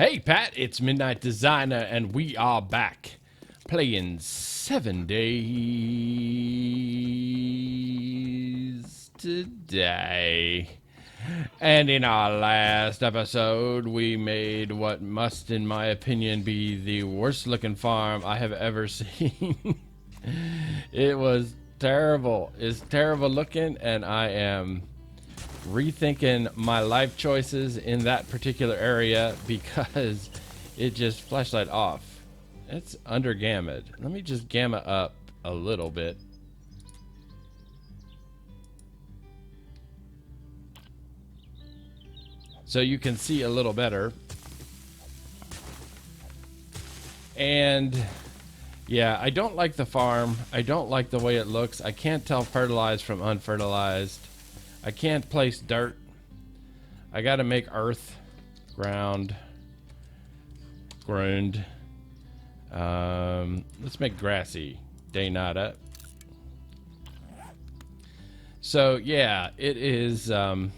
Hey Pat, it's Midnight Designer, and we are back playing 7 Days today. And in our last episode, we made what must, in my opinion, be the worst looking farm I have ever seen. It was terrible. It's terrible looking, and I am rethinking my life choices in that particular area because it just flashlight off. It's under gammaed. Let me just gamma up a little bit. So you can see a little better. And yeah, I don't like the farm. I don't like the way it looks. I can't tell fertilized from unfertilized. I can't place dirt. I gotta make earth, ground. Let's make grassy, day nada. So yeah, it is. I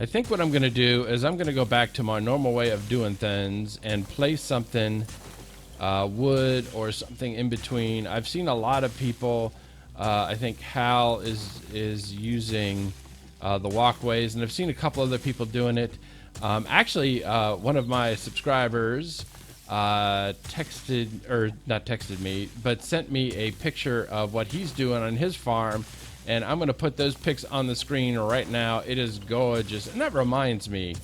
think what I'm gonna do is I'm gonna go back to my normal way of doing things and place something, wood or something in between. I've seen a lot of people. I think Hal is using the walkways, and I've seen a couple other people doing it. Actually, one of my subscribers texted, or not texted me, but sent me a picture of what he's doing on his farm, and I'm going to put those pics on the screen right now. It is gorgeous, and that reminds me,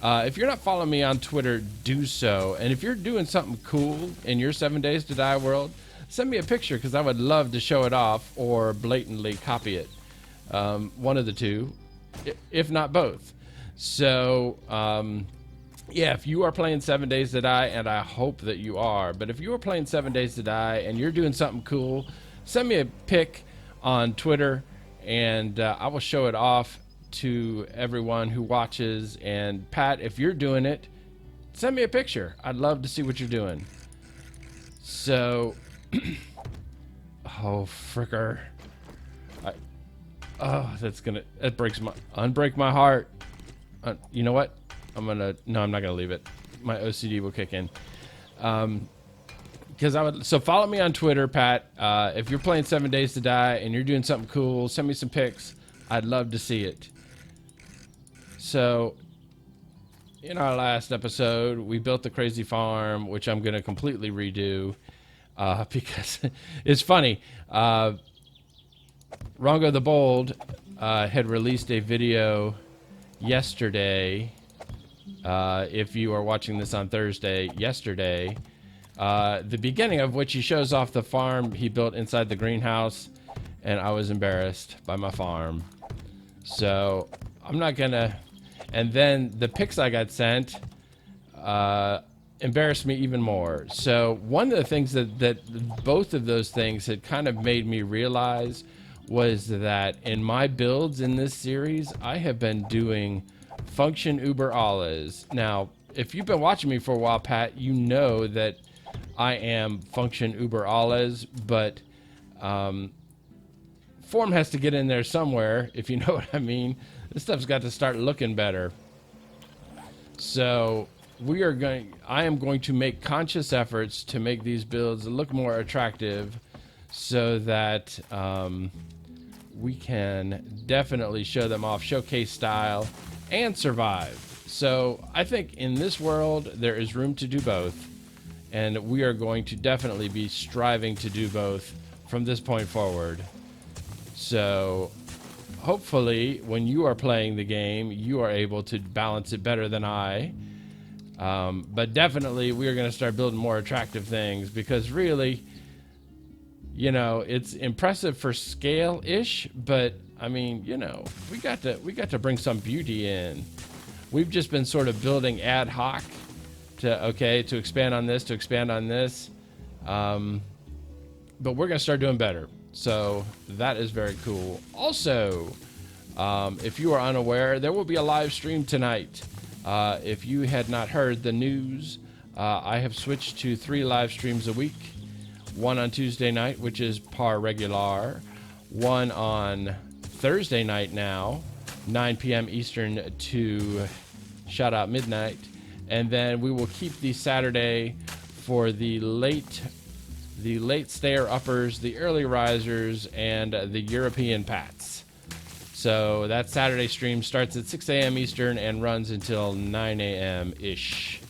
if you're not following me on Twitter, do so. And if you're doing something cool in your 7 Days to Die world, send me a picture, because I would love to show it off or blatantly copy it. One of the two, if not both. So, yeah, if you are playing 7 Days to Die, and I hope that you are, but if you are playing 7 Days to Die and you're doing something cool, send me a pic on Twitter, and I will show it off to everyone who watches. And Pat, if you're doing it, send me a picture. I'd love to see what you're doing. So... oh, fricker. That unbreak my heart. You know what? I'm not gonna leave it. My OCD will kick in. So follow me on Twitter, Pat. If you're playing 7 Days to Die and you're doing something cool, send me some pics. I'd love to see it. So, in our last episode, we built the crazy farm, which I'm gonna completely redo. Because it's funny. Rongo the Bold had released a video yesterday. If you are watching this on Thursday, yesterday, the beginning of which he shows off the farm he built inside the greenhouse, and I was embarrassed by my farm. So I'm not gonna. And then the pics I got sent embarrassed me even more. So one of the things that both of those things had kind of made me realize was that in my builds in this series, I have been doing function uber alles. Now, if you've been watching me for a while, Pat, you know that I am function uber alles, but form has to get in there somewhere, if you know what I mean. This stuff's got to start looking better. So I am going to make conscious efforts to make these builds look more attractive, so that we can definitely show them off, showcase style, and survive. So I think in this world there is room to do both, and we are going to definitely be striving to do both from this point forward. So hopefully when you are playing the game, you are able to balance it better than I. But definitely we are going to start building more attractive things, because really, you know, it's impressive for scale-ish, but I mean, you know, we got to bring some beauty in. We've just been sort of building ad hoc to expand on this, but we're going to start doing better. So that is very cool. Also, if you are unaware, there will be a live stream tonight. If you had not heard the news, I have switched to 3 live streams a week. One on Tuesday night, which is par regular. One on Thursday night now, 9 p.m. Eastern to shout out midnight. and then we will keep the Saturday for the late stayer uppers, the early risers, and the European pats. So that Saturday stream starts at 6 a.m. Eastern and runs until 9 a.m. ish.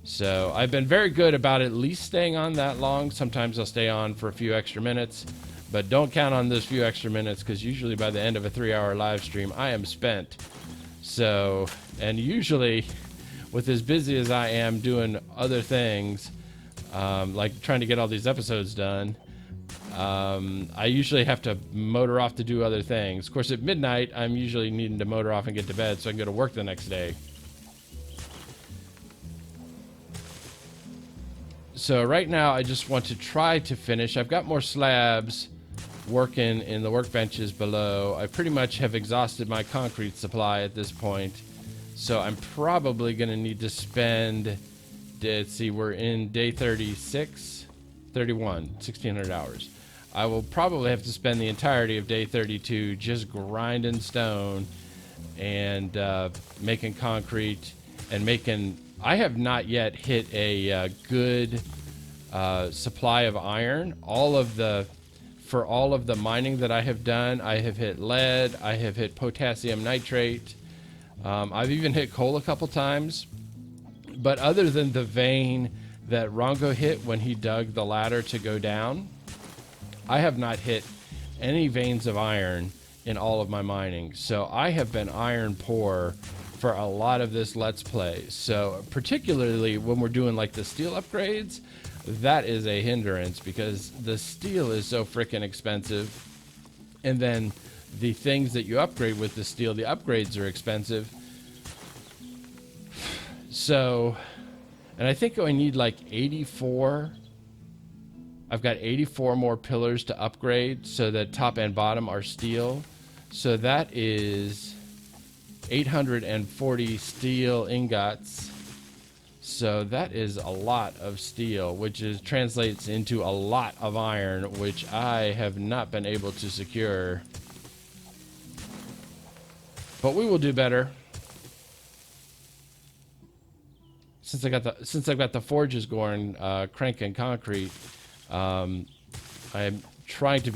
So I've been very good about at least staying on that long. Sometimes I'll stay on for a few extra minutes, but don't count on those few extra minutes, because usually by the end of a 3-hour live stream, I am spent. So, and usually with as busy as I am doing other things, like trying to get all these episodes done, I usually have to motor off to do other things. Of course, at midnight, I'm usually needing to motor off and get to bed so I can go to work the next day. So right now, I just want to try to finish. I've got more slabs working in the workbenches below. I pretty much have exhausted my concrete supply at this point. So I'm probably going to need to spend, let's see, we're in day 36, 31, 1,600 hours. I will probably have to spend the entirety of day 32 just grinding stone and making concrete and making... I have not yet hit a good supply of iron. For all of the mining that I have done, I have hit lead, I have hit potassium nitrate, I've even hit coal a couple times. But other than the vein that Rongo hit when he dug the ladder to go down, I have not hit any veins of iron in all of my mining. So I have been iron poor for a lot of this Let's Play. So particularly when we're doing like the steel upgrades, that is a hindrance, because the steel is so freaking expensive. And then the things that you upgrade with the steel, the upgrades are expensive. So, and I think I need like 84. I've got 84 more pillars to upgrade so that top and bottom are steel. So that is 840 steel ingots. So that is a lot of steel, which translates into a lot of iron, which I have not been able to secure. But we will do better. Since I've got the forges going, cranking concrete, I'm trying to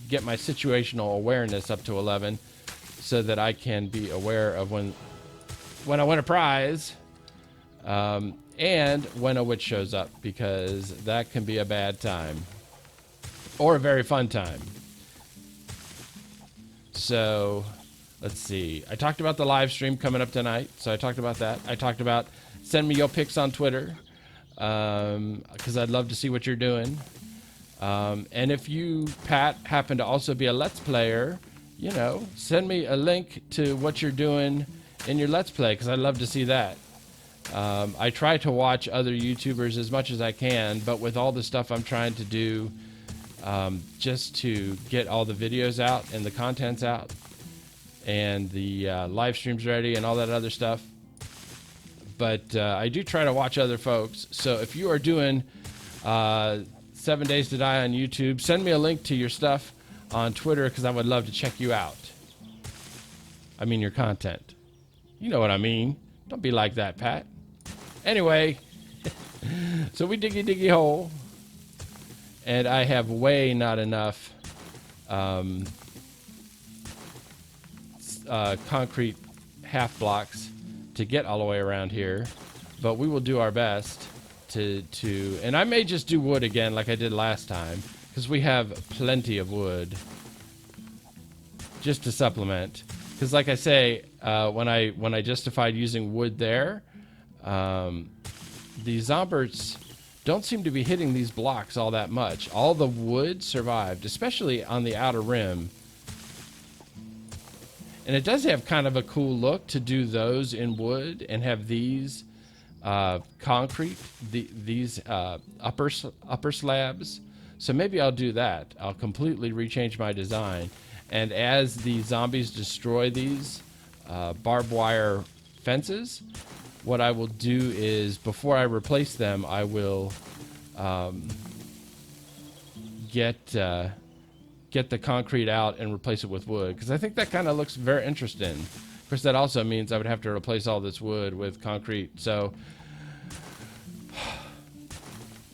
get my situational awareness up to 11, so that I can be aware of when I win a prize, and when a witch shows up, because that can be a bad time or a very fun time. So let's see. I talked about the live stream coming up tonight, so I talked about that. I talked about send me your pics on Twitter, because I'd love to see what you're doing. And if you, Pat, happen to also be a Let's Player, you know, send me a link to what you're doing in your Let's Play, because I'd love to see that. I try to watch other YouTubers as much as I can, but with all the stuff I'm trying to do, just to get all the videos out and the contents out and the live streams ready and all that other stuff. But I do try to watch other folks. So if you are doing 7 Days to Die on YouTube, send me a link to your stuff on Twitter, because I would love to check you out. I mean your content. You know what I mean. Don't be like that, Pat. Anyway, so we diggy hole, and I have way not enough concrete half blocks to get all the way around here, but we will do our best to and I may just do wood again like I did last time, because we have plenty of wood just to supplement. Because like I say, when I justified using wood there, the zombies don't seem to be hitting these blocks all that much. All the wood survived, especially on the outer rim. And it does have kind of a cool look to do those in wood and have these concrete, these upper slabs. So maybe I'll do that. I'll completely rechange my design. And as the zombies destroy these barbed wire fences, what I will do is, before I replace them, I will get the concrete out and replace it with wood, because I think that kind of looks very interesting. Of course, that also means I would have to replace all this wood with concrete. So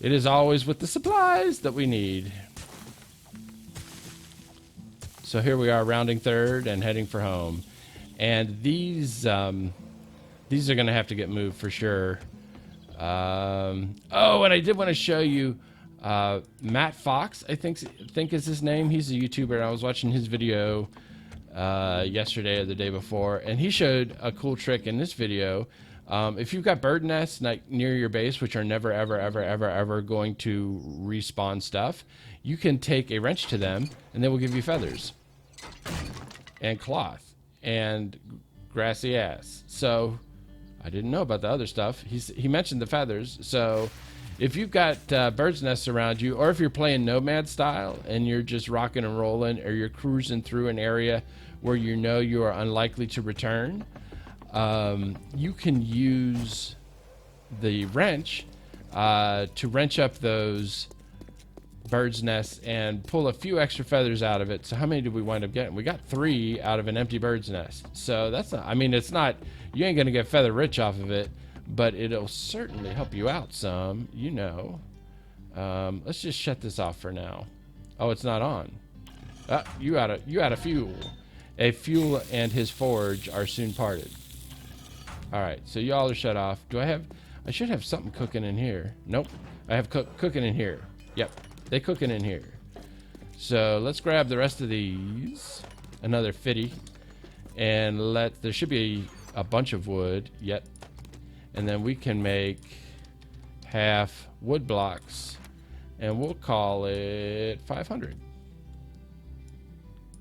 it is always with the supplies that we need. So here we are, rounding third and heading for home. And these are going to have to get moved for sure. Oh, and I did want to show you Matt Fox, I think is his name. He's a YouTuber, and I was watching his video yesterday or the day before, and he showed a cool trick in this video. If you've got bird nests like near your base, which are never, ever, ever, ever, ever going to respawn stuff, you can take a wrench to them, and they will give you feathers and cloth and grassy ass. So I didn't know about the other stuff. He mentioned the feathers. So if you've got bird's nests around you, or if you're playing nomad style and you're just rocking and rolling, or you're cruising through an area where you know you are unlikely to return, you can use the wrench to wrench up those bird's nests and pull a few extra feathers out of it. So how many did we wind up getting? We got 3 out of an empty bird's nest. So that's not, I mean, it's not, you ain't gonna get feather rich off of it, but it'll certainly help you out some, you know. Let's just shut this off for now. Oh, it's not on. You out of fuel. A fuel and his forge are soon parted. All right, so y'all are shut off. I should have something cooking in here. Nope, I have cooking in here. Yep, they cooking in here. So let's grab the rest of these. Another 50. And there should be a bunch of wood. Yep. And then we can make half wood blocks, and we'll call it 500.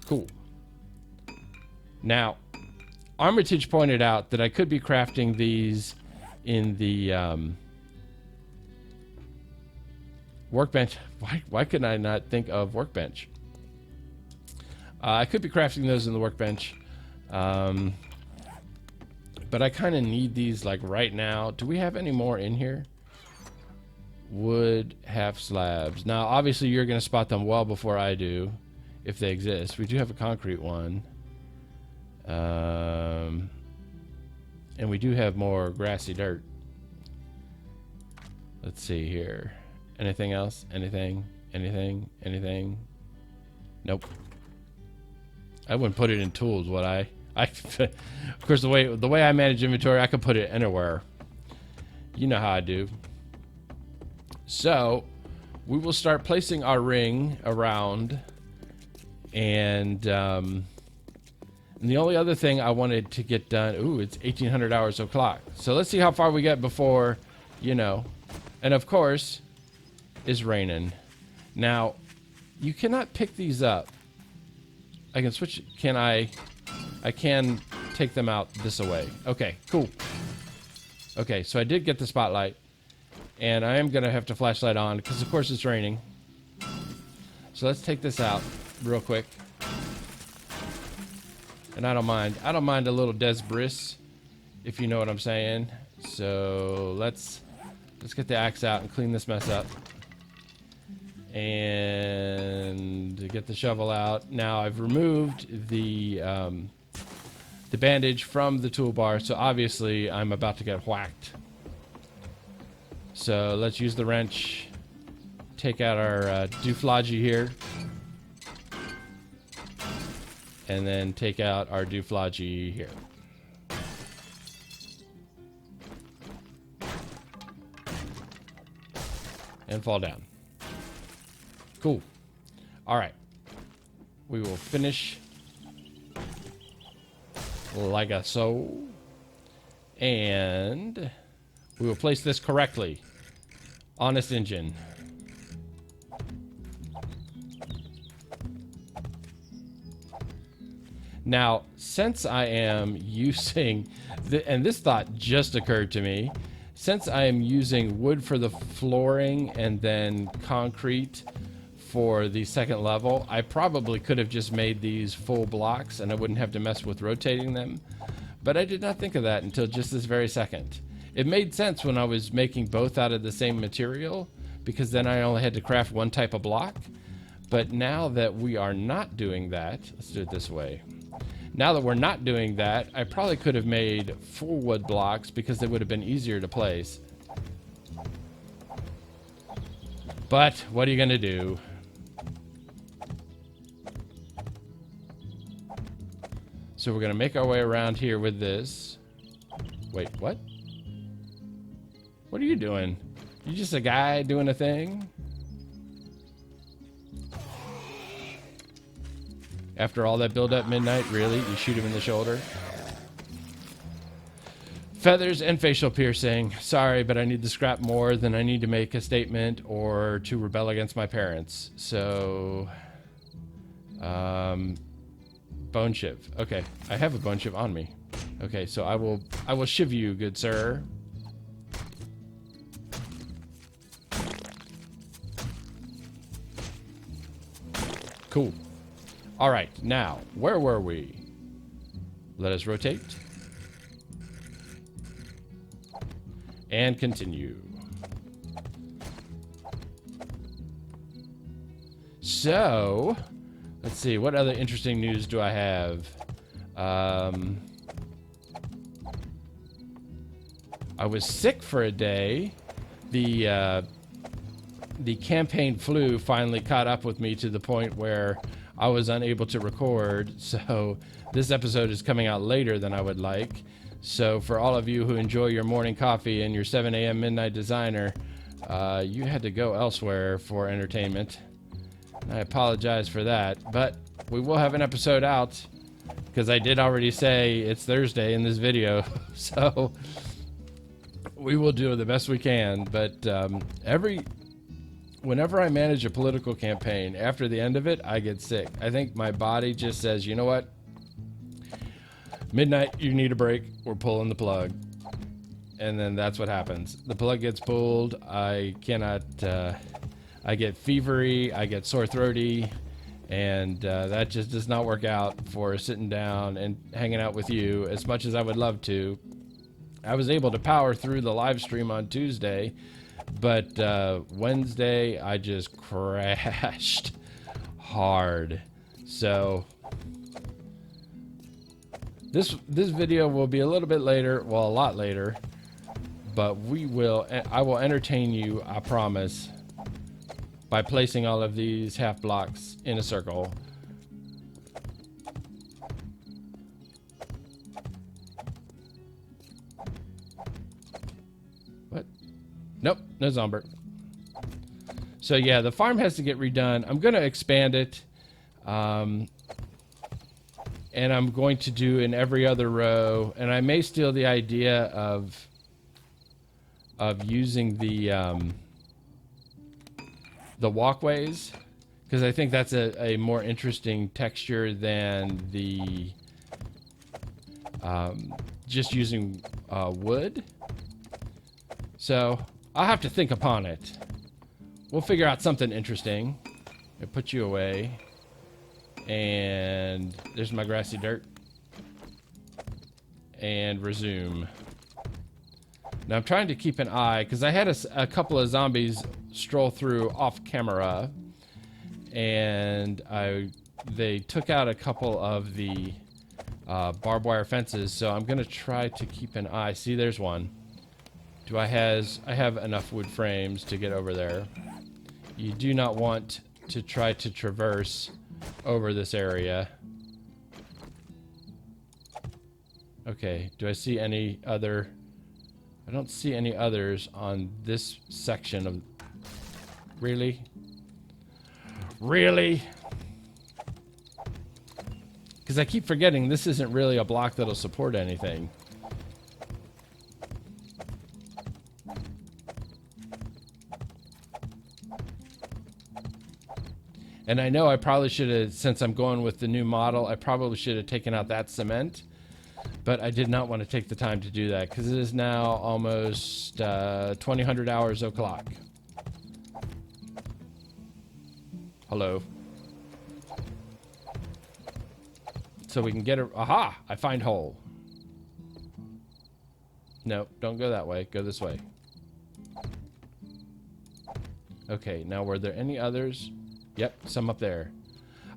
Cool. Now, Armitage pointed out that I could be crafting these in the workbench. Why couldn't I not think of workbench? I could be crafting those in the workbench. But I kind of need these like right now. Do we have any more in here? Wood half slabs. Now, obviously, you're going to spot them well before I do, if they exist. We do have a concrete one. And we do have more grassy dirt. Let's see here. Anything else? Anything? Nope. I wouldn't put it in tools, would I? Of course, the way I manage inventory, I could put it anywhere. You know how I do. So we will start placing our ring around, and the only other thing I wanted to get done. Ooh, it's 1800 hours of clock. So let's see how far we get before, you know. And of course, it's raining. Now, you cannot pick these up. I can switch. Can I? I can take them out this way. Okay, cool. Okay, so I did get the spotlight, and I am gonna have to flashlight on because of course it's raining. So let's take this out real quick. And I don't mind a little Des Bris, if you know what I'm saying. So let's get the axe out and clean this mess up. And get the shovel out. Now I've removed the bandage from the toolbar, so obviously I'm about to get whacked. So let's use the wrench, take out our dooflaggy here, and then take out our dooflaggy here. And fall down. Cool. All right. We will finish like a so. And we will place this correctly on this engine. Now, since I am using, and this thought just occurred to me, since I am using wood for the flooring and then concrete for the second level, I probably could have just made these full blocks and I wouldn't have to mess with rotating them. But I did not think of that until just this very second. It made sense when I was making both out of the same material, because then I only had to craft one type of block. But now that we are not doing that, let's do it this way. Now that we're not doing that, I probably could have made 4 wood blocks because they would have been easier to place. But what are you going to do? So we're going to make our way around here with this. Wait, what? What are you doing? You just a guy doing a thing? After all that build-up, Midnight, really? You shoot him in the shoulder? Feathers and facial piercing. Sorry, but I need the scrap more than I need to make a statement or to rebel against my parents. So, bone shiv. Okay, I have a bone shiv on me. Okay, so I will shiv you, good sir. Cool. All right, now, where were we? Let us rotate. And continue. So, let's see, what other interesting news do I have? I was sick for a day. The campaign flu finally caught up with me to the point where I was unable to record, so this episode is coming out later than I would like. So for all of you who enjoy your morning coffee and your 7 a.m. Midnight Designer, you had to go elsewhere for entertainment. I apologize for that, but we will have an episode out because I did already say it's Thursday in this video, so we will do the best we can. But whenever I manage a political campaign, after the end of it, I get sick. I think my body just says, you know what? Midnight, you need a break. We're pulling the plug. And then that's what happens. The plug gets pulled. I cannot, I get fevery. I get sore throaty. And that just does not work out for sitting down and hanging out with you as much as I would love to. I was able to power through the live stream on Tuesday. But Wednesday, I just crashed hard. So this video will be a little bit later, well, a lot later. But I will entertain you, I promise, by placing all of these half blocks in a circle. What? Nope, no Zombert. So yeah, the farm has to get redone. I'm going to expand it. And I'm going to do in every other row. And I may steal the idea of using the walkways, because I think that's a more interesting texture than the just using wood. So I'll have to think upon it. We'll figure out something interesting. I put you away. And there's my grassy dirt. And resume. Now I'm trying to keep an eye, because I had a couple of zombies stroll through off camera. And they took out a couple of the barbed wire fences. So I'm going to try to keep an eye. See, there's one. I have enough wood frames to get over there. You do not want to try to traverse over this area. Okay, do I see any other? I don't see any others on this section of... Really? Really? Because I keep forgetting this isn't really a block that'll support anything. And I know I probably should have, since I'm going with the new model, I probably should have taken out that cement. But I did not want to take the time to do that, because it is now almost 2000 hours o'clock. Hello. So we can get a... Aha! I find hole. No, don't go that way. Go this way. Okay, now were there any others? Yep, some up there.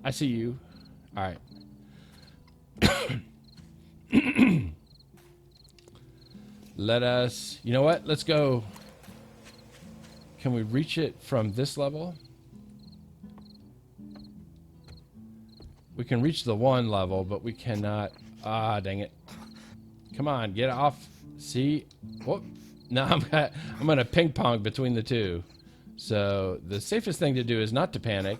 I see you. All right. Let us, you know what? Let's go. Can we reach it from this level? We can reach the 1 level, but we cannot. Ah, dang it. Come on, get off. See? Whoop. No, I'm gonna ping pong between the two. So the safest thing to do is not to panic,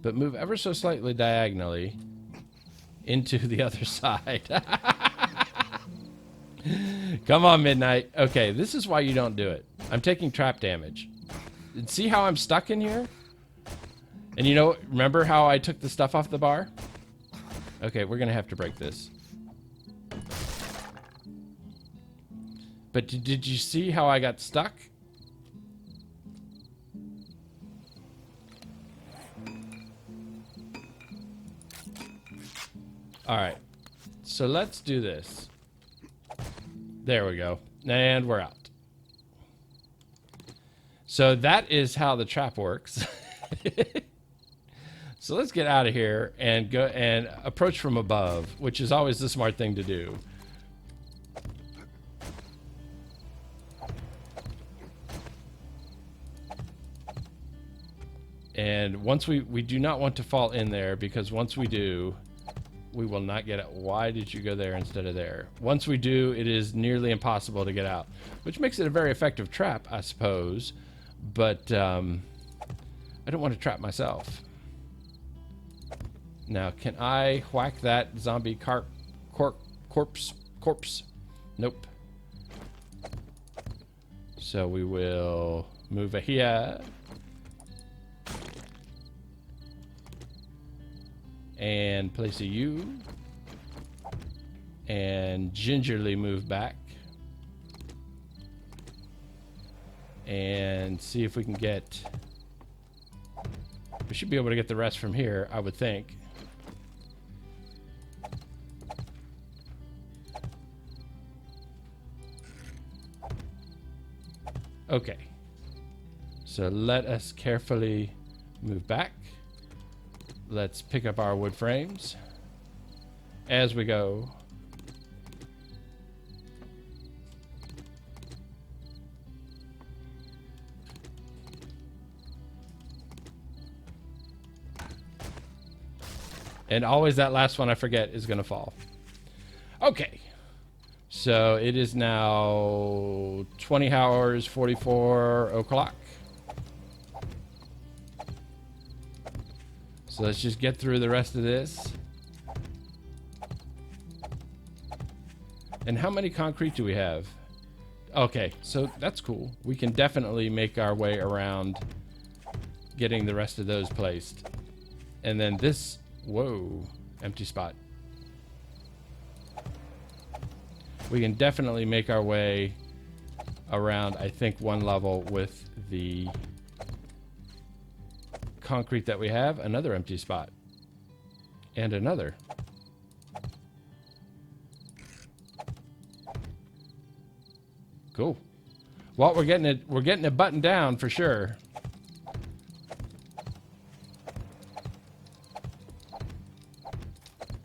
but move ever so slightly diagonally into the other side. Come on, Midnight. Okay, this is why you don't do it. I'm taking trap damage. And see how I'm stuck in here? And you know, remember how I took the stuff off the bar? Okay, we're gonna have to break this. But did you see how I got stuck? Alright, so let's do this. There we go. And we're out. So that is how the trap works. So let's get out of here and go and approach from above, which is always the smart thing to do. And once we do not want to fall in there, because once we do, we will not get out. Why did you go there instead of there? Once we do, it is nearly impossible to get out, which makes it a very effective trap, I suppose. But I don't want to trap myself. Now, can I whack that zombie corpse? Nope. So we will move here. And place a U. And gingerly move back. And see if we can get... We should be able to get the rest from here, I would think. Okay. So let us carefully move back. Let's pick up our wood frames as we go. And always that last one I forget is going to fall. Okay. So it is now 20 hours, 44 o'clock. So let's just get through the rest of this. And how many concrete do we have? Okay, so that's cool. We can definitely make our way around getting the rest of those placed. And then this, whoa, empty spot. We can definitely make our way around, I think, one level with the concrete that we have. Another empty spot. And another. Cool. Well, we're getting it buttoned down for sure.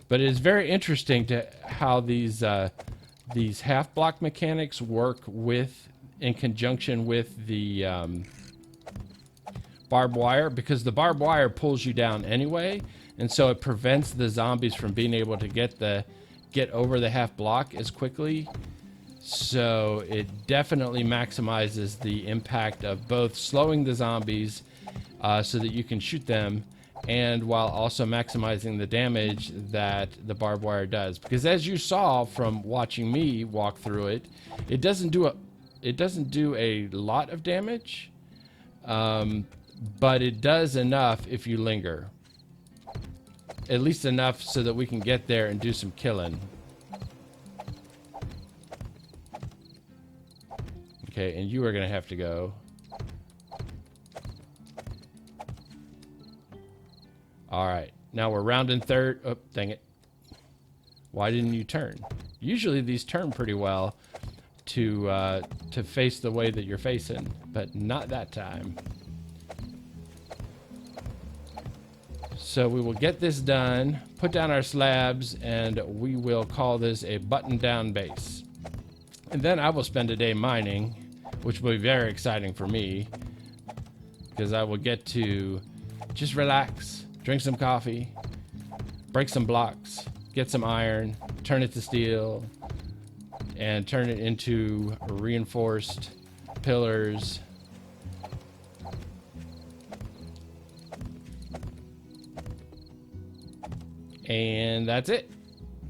But it is very interesting to how these half block mechanics work with, in conjunction with the barbed wire, because the barbed wire pulls you down anyway, and so it prevents the zombies from being able to get over the half block as quickly. So it definitely maximizes the impact of both slowing the zombies so that you can shoot them, and while also maximizing the damage that the barbed wire does. Because as you saw from watching me walk through it, it doesn't do a lot of damage, but it does enough if you linger. At least enough so that we can get there and do some killing. Okay, and you are gonna have to go. All right, now we're rounding third. Oh, dang it. Why didn't you turn? Usually these turn pretty well to face the way that you're facing, but not that time. So we will get this done, put down our slabs, and we will call this a button-down base. And then I will spend a day mining, which will be very exciting for me, because I will get to just relax, drink some coffee, break some blocks, get some iron, turn it to steel, and turn it into reinforced pillars. And that's it.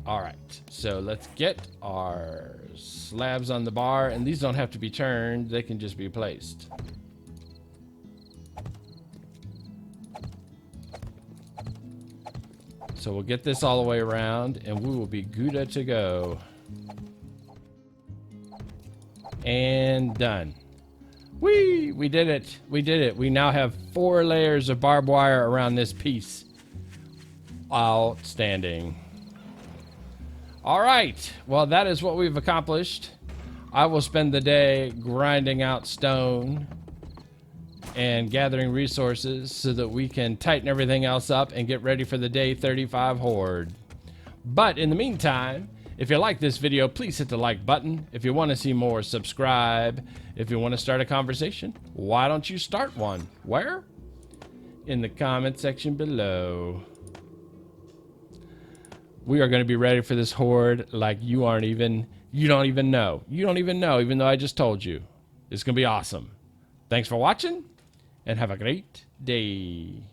All right, so let's get our slabs on the bar, and these don't have to be turned, they can just be placed. So we'll get this all the way around, and we will be good to go. And done. Whee! We did it. We did it. We now have 4 layers of barbed wire around this piece. Outstanding. All right. Well, that is what we've accomplished. I will spend the day grinding out stone and gathering resources so that we can tighten everything else up and get ready for the day 35 horde. But in the meantime, if you like this video, please hit the like button. If you want to see more, subscribe. If you want to start a conversation, why don't you start one? Where? In the comment section below. We are going to be ready for this horde like you don't even know. You don't even know, even though I just told you. It's going to be awesome. Thanks for watching, and have a great day.